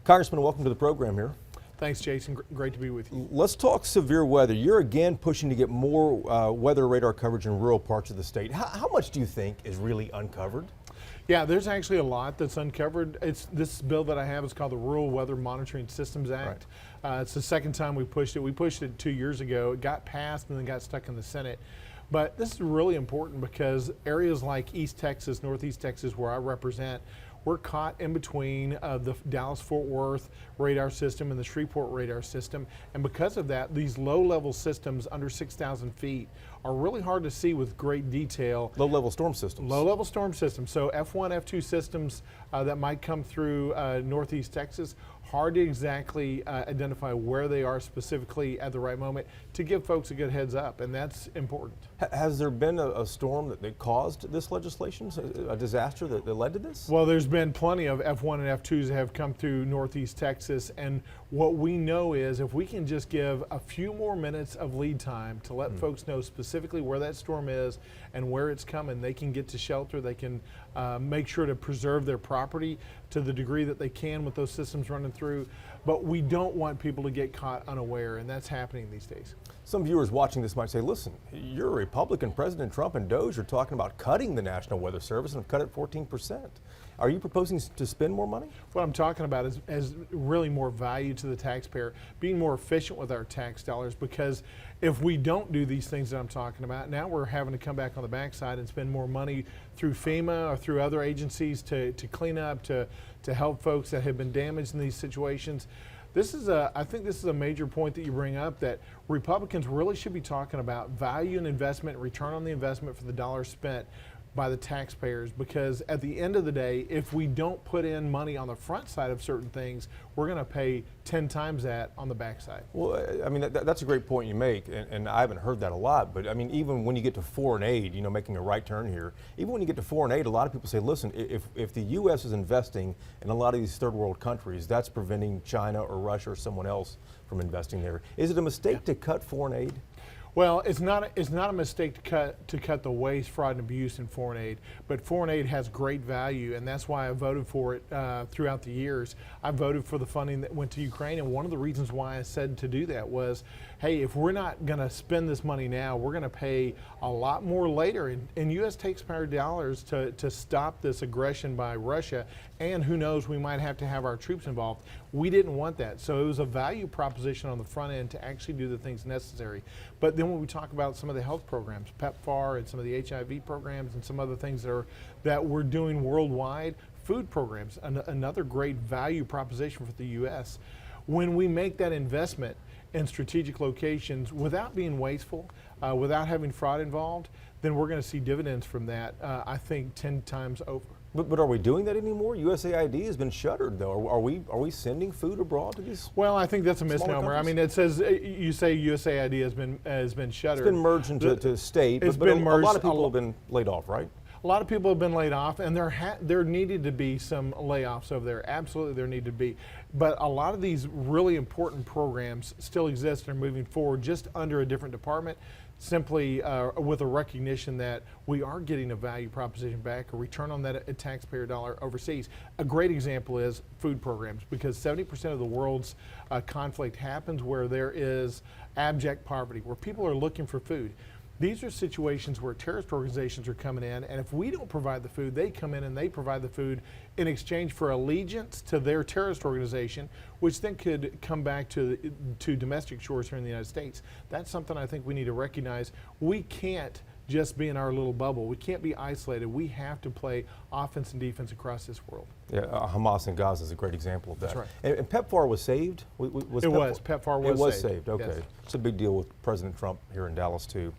Congressman, welcome to the program here. Thanks, Jason. Great to be with you. Let's talk severe weather. You're again pushing to get more weather radar coverage in rural parts of the state. How much do you think is really uncovered? Yeah, there's actually a lot that's uncovered. This bill that I have is called the Rural Weather Monitoring Systems Act. Right. It's the second time we pushed it. We pushed it 2 years ago. It got passed and then got stuck in the Senate. But this is really important because areas like East Texas, Northeast Texas, where I represent, we're caught in between the Dallas-Fort Worth radar system and the Shreveport radar system. And because of that, these low-level systems under 6,000 feet are really hard to see with great detail. Low-level storm systems. Low-level storm systems. So F1, F2 systems that might come through Northeast Texas, hard to exactly identify where they are specifically at the right moment to give folks a good heads up, and that's important. Has there been a storm that caused this legislation, a disaster that led to this? Well, there's been plenty of F1 and F2s that have come through Northeast Texas, and what we know is if we can just give a few more minutes of lead time to let folks know specifically where that storm is and where it's coming, they can get to shelter, they can make sure to preserve their property to the degree that they can with those systems running through. But we don't want people to get caught unaware, and that's happening these days. Some viewers watching this might say, listen, you're a Republican, President Trump and DOJ are talking about cutting the National Weather Service and have cut it 14%. Are you proposing to spend more money? What I'm talking about is really more value to the taxpayer, being more efficient with our tax dollars, because if we don't do these things that I'm talking about, now we're having to come back on the backside and spend more money through FEMA or through other agencies to clean up, to help folks that have been damaged in these situations. I think this is a major point that you bring up, that Republicans really should be talking about value and investment, return on the investment for the dollars spent by the taxpayers, because at the end of the day, if we don't put in money on the front side of certain things, we're going to pay 10 times that on the back side. Well, I mean, that's a great point you make, and I haven't heard that a lot, but I mean, even when you get to foreign aid, making a right turn here, even when you get to foreign aid, a lot of people say, listen, if the U.S. is investing in a lot of these third world countries, that's preventing China or Russia or someone else from investing there. Is it a mistake to cut foreign aid? Well, it's not a mistake to cut the waste, fraud, and abuse in foreign aid, but foreign aid has great value, and that's why I voted for it throughout the years. I voted for the funding that went to Ukraine, and one of the reasons why I said to do that was, hey, if we're not going to spend this money now, we're going to pay a lot more later, and U.S. taxpayer dollars to stop this aggression by Russia, and who knows, we might have to have our troops involved. We didn't want that, so it was a value proposition on the front end to actually do the things necessary. But then when we talk about some of the health programs, PEPFAR and some of the HIV programs and some other things that we're doing worldwide, food programs, another great value proposition for the U.S. When we make that investment in strategic locations without being wasteful, without having fraud involved, then we're going to see dividends from that, I think, 10 times over. But are we doing that anymore? USAID has been shuttered, though. Are we sending food abroad to these? Well, I think that's a misnomer. I mean, it says you say USAID has been shuttered. It's been merged into state, but a lot of people have been laid off, right? A lot of people have been laid off, and there needed to be some layoffs over there. Absolutely, there need to be. But a lot of these really important programs still exist and are moving forward, just under a different department, simply with a recognition that we are getting a value proposition back, a return on that taxpayer dollar overseas. A great example is food programs, because 70% of the world's conflict happens where there is abject poverty, where people are looking for food. These are situations where terrorist organizations are coming in, and if we don't provide the food, they come in and they provide the food in exchange for allegiance to their terrorist organization, which then could come back to domestic shores here in the United States. That's something I think we need to recognize. We can't just be in our little bubble. We can't be isolated. We have to play offense and defense across this world. Yeah, Hamas in Gaza is a great example of that. That's right. And PEPFAR was saved? PEPFAR was saved. Okay. Yes. It's a big deal with President Trump here in Dallas, too.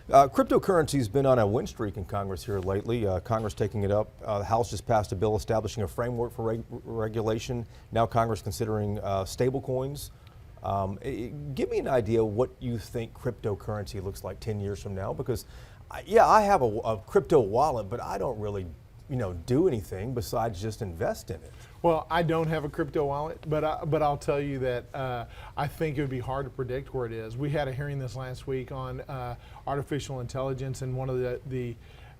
Cryptocurrency's been on a win streak in Congress here lately. Congress taking it up. The House just passed a bill establishing a framework for regulation. Now Congress considering stable coins. Give me an idea what you think cryptocurrency looks like 10 years from now, because I have a crypto wallet, but I don't really do anything besides just invest in it. Well, I don't have a crypto wallet, but I'll tell you that I think it would be hard to predict where it is. We had a hearing this last week on artificial intelligence, and one of the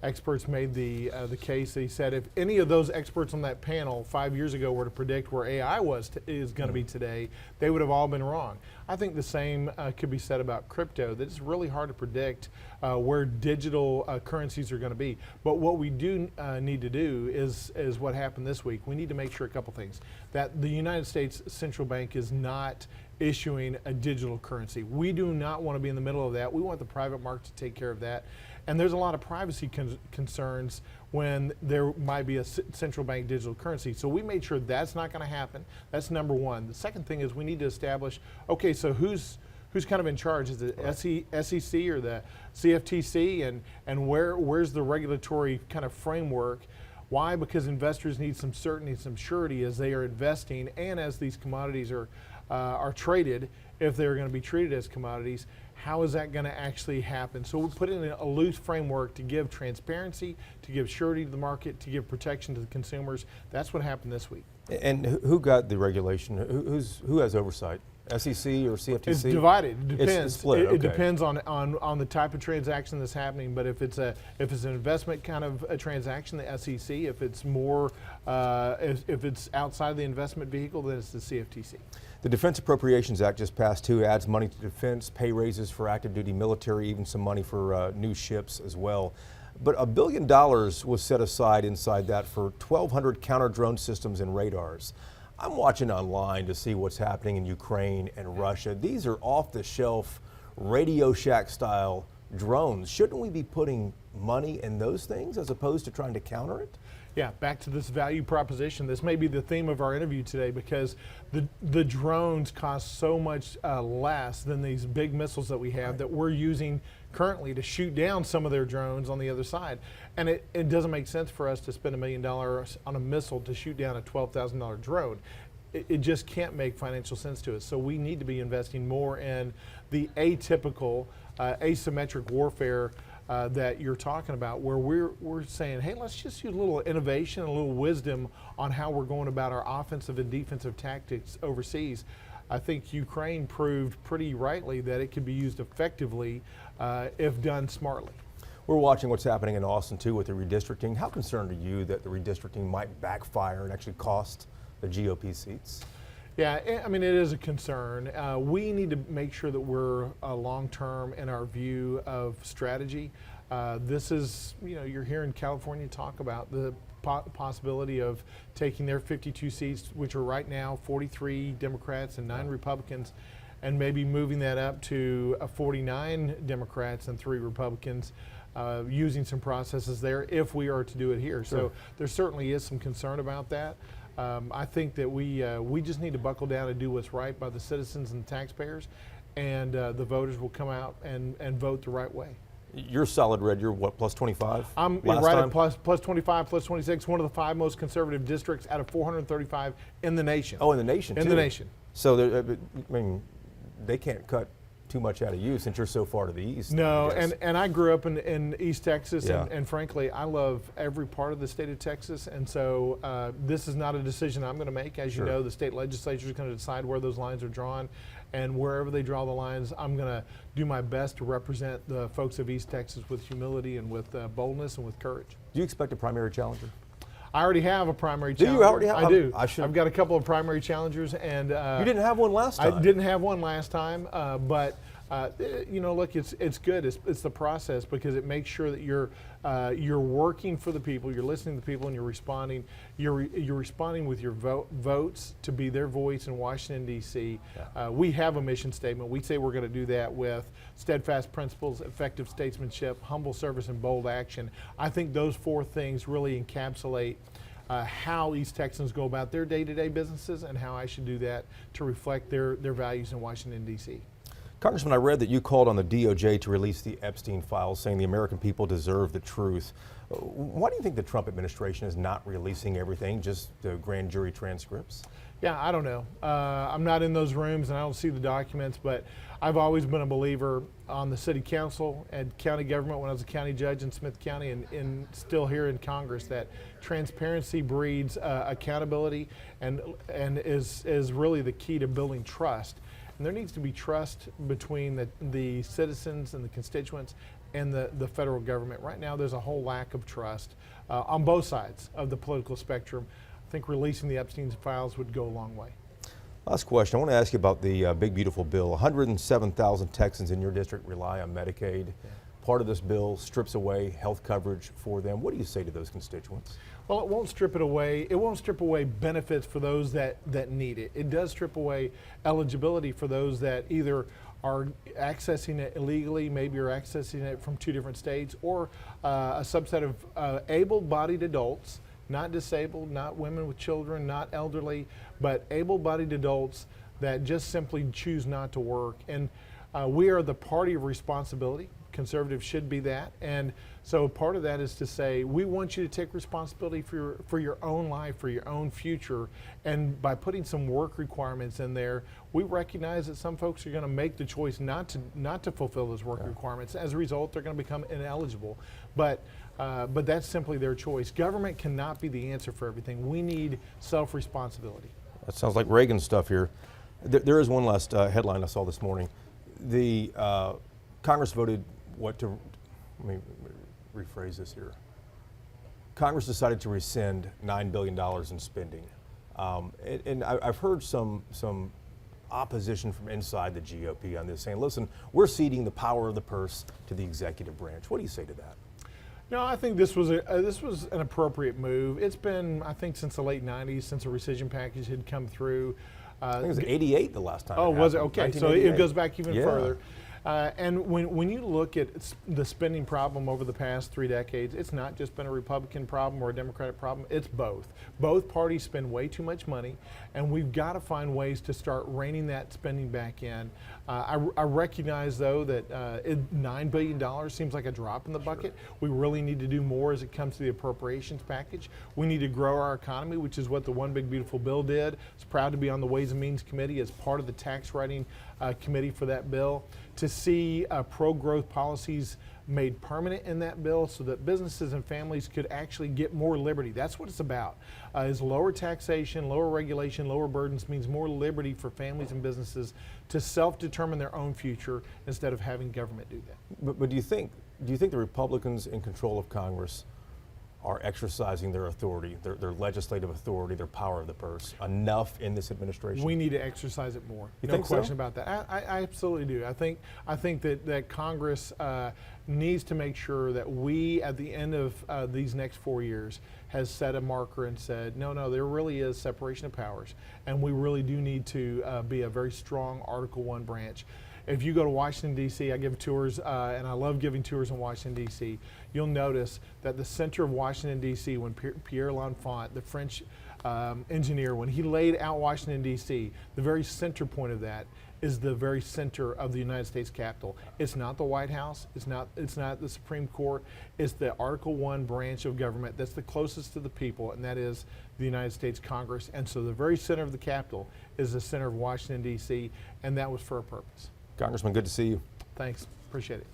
experts made the case. He said if any of those experts on that panel 5 years ago were to predict where AI is going to be today, they would have all been wrong. I think the same could be said about crypto, that it's really hard to predict where digital currencies are going to be. But what we do need to do is what happened this week. We need to make sure a couple things. That the United States Central Bank is not issuing a digital currency. We do not want to be in the middle of that. We want the private market to take care of that. And there's a lot of privacy concerns when there might be a central bank digital currency. So we made sure that's not going to happen. That's number one. The second thing is we need to establish, okay, so who's kind of in charge? Is it SEC or the CFTC? And where's the regulatory kind of framework? Why? Because investors need some certainty, some surety as they are investing and as these commodities are traded, if they're going to be treated as commodities. How is that going to actually happen? So we put in a loose framework to give transparency, to give surety to the market, to give protection to the consumers. That's what happened this week. And who got the regulation? Who has oversight? SEC or CFTC? It's divided. It depends. It's split. Okay. It depends on the type of transaction that's happening. But if it's an investment kind of a transaction, the SEC. If it's more if it's outside of the investment vehicle, then it's the CFTC. The Defense Appropriations Act just passed too. Adds money to defense, pay raises for active duty military, even some money for new ships as well. But $1 billion was set aside inside that for 1,200 counter drone systems and radars. I'm watching online to see what's happening in Ukraine and Russia. These are off-the-shelf Radio Shack style drones. Shouldn't we be putting money in those things as opposed to trying to counter it? Yeah, back to this value proposition. This may be the theme of our interview today because the drones cost so much less than these big missiles that we have that we're using currently to shoot down some of their drones on the other side. And it doesn't make sense for us to spend $1 million on a missile to shoot down a $12,000 drone. It just can't make financial sense to us. So we need to be investing more in the atypical, asymmetric warfare that you're talking about, where we're saying, hey, let's just use a little innovation, a little wisdom on how we're going about our offensive and defensive tactics overseas. I think Ukraine proved pretty rightly that it could be used effectively if done smartly. We're watching what's happening in Austin too with the redistricting. How concerned are you that the redistricting might backfire and actually cost the GOP seats? Yeah, I mean, it is a concern. We need to make sure that we're long-term in our view of strategy. This is, you're hearing California talk about the possibility of taking their 52 seats, which are right now 43 Democrats and 9 Republicans, and maybe moving that up to 49 Democrats and 3 Republicans. Using some processes there if we are to do it here. Sure. So there certainly is some concern about that. I think that we just need to buckle down and do what's right by the citizens and the taxpayers, and the voters will come out and vote the right way. You're solid red. You're what, plus 25? I'm right at plus 25, plus 26, one of the 5 most conservative districts out of 435 in the nation. Oh, in the nation, In too. the nation. So, I mean, they can't cut too much out of you since you're so far to the east. No, and I grew up in East Texas, Yeah. and frankly, I love every part of the state of Texas, and so this is not a decision I'm going to make. As Sure. you know, the state legislature is going to decide where those lines are drawn, and wherever they draw the lines, I'm going to do my best to represent the folks of East Texas with humility and with boldness and with courage. Do you expect a primary challenger? I already have a primary Do challenger. you already have? I do. I've got a couple of primary challengers, and you didn't have one last time. I didn't have one last time, but look, it's good. It's the process because it makes sure that you're working for the people, you're listening to the people, and you're responding. You're responding with your votes to be their voice in Washington D.C. Yeah. We have a mission statement. We say we're going to do that with steadfast principles, effective statesmanship, humble service, and bold action. I think those 4 things really encapsulate how East Texans go about their day-to-day businesses and how I should do that to reflect their values in Washington, D.C. Congressman, I read that you called on the DOJ to release the Epstein Files, saying the American people deserve the truth. Why do you think the Trump administration is not releasing everything, just the grand jury transcripts? Yeah, I don't know. I'm not in those rooms and I don't see the documents, but I've always been a believer on the city council and county government when I was a county judge in Smith County and still here in Congress that transparency breeds accountability and is really the key to building trust. And there needs to be trust between the citizens and the constituents and the federal government. Right now, there's a whole lack of trust on both sides of the political spectrum. I think releasing the Epstein Files would go a long way. Last question. I want to ask you about the big, beautiful bill. 107,000 Texans in your district rely on Medicaid. Yeah. Part of this bill strips away health coverage for them. What do you say to those constituents? Well, it won't strip it away. It won't strip away benefits for those that need it. It does strip away eligibility for those that either are accessing it illegally, maybe are accessing it from 2 different states, or a subset of able-bodied adults, not disabled, not women with children, not elderly, but able-bodied adults that just simply choose not to work. And we are the party of responsibility. Conservatives should be that. And so part of that is to say, we want you to take responsibility for your own life, for your own future. And by putting some work requirements in there, we recognize that some folks are going to make the choice not to fulfill those work requirements. As a result, they're going to become ineligible. But that's simply their choice. Government cannot be the answer for everything. We need self-responsibility. That sounds like Reagan stuff here. There is one last headline I saw this morning. The Congress voted let me rephrase this here. Congress decided to rescind $9 billion in spending. And I've heard some opposition from inside the GOP on this, saying, listen, we're ceding the power of the purse to the executive branch. What do you say to that? No, I think this was an appropriate move. It's been, I think, since the late 90s, since a rescission package had come through. I think it was 88 the last time. Oh, was it? Okay, so it goes back even Yeah. further. And when you look at the spending problem over the past 3 decades, it's not just been a Republican problem or a Democratic problem, it's both. Both parties spend way too much money, and we've got to find ways to start reining that spending back in. I recognize, though, that $9 billion seems like a drop in the bucket. We really need to do more as it comes to the appropriations package. We need to grow our economy, which is what the One Big Beautiful Bill did. It's proud to be on the Ways and Means Committee as part of the tax writing committee for that bill. To see pro-growth policies made permanent in that bill so that businesses and families could actually get more liberty. That's what it's about, is lower taxation, lower regulation, lower burdens means more liberty for families and businesses to self-determine their own future instead of having government do that. But do you think the Republicans in control of Congress are exercising their authority, their legislative authority, their power of the purse enough in this administration? We need to exercise it more. You no think question so? about that. I absolutely do. I think that Congress needs to make sure that we, at the end of these next 4 years, has set a marker and said, no, there really is separation of powers, and we really do need to be a very strong Article I branch. If you go to Washington, D.C., I give tours, and I love giving tours in Washington, D.C., you'll notice that the center of Washington, D.C., when Pierre L'Enfant, the French engineer, when he laid out Washington, D.C., the very center point of that is the very center of the United States Capitol. It's not the White House, it's not the Supreme Court, it's the Article I branch of government that's the closest to the people, and that is the United States Congress. And so the very center of the Capitol is the center of Washington, D.C., and that was for a purpose. Congressman, good to see you. Thanks. Appreciate it.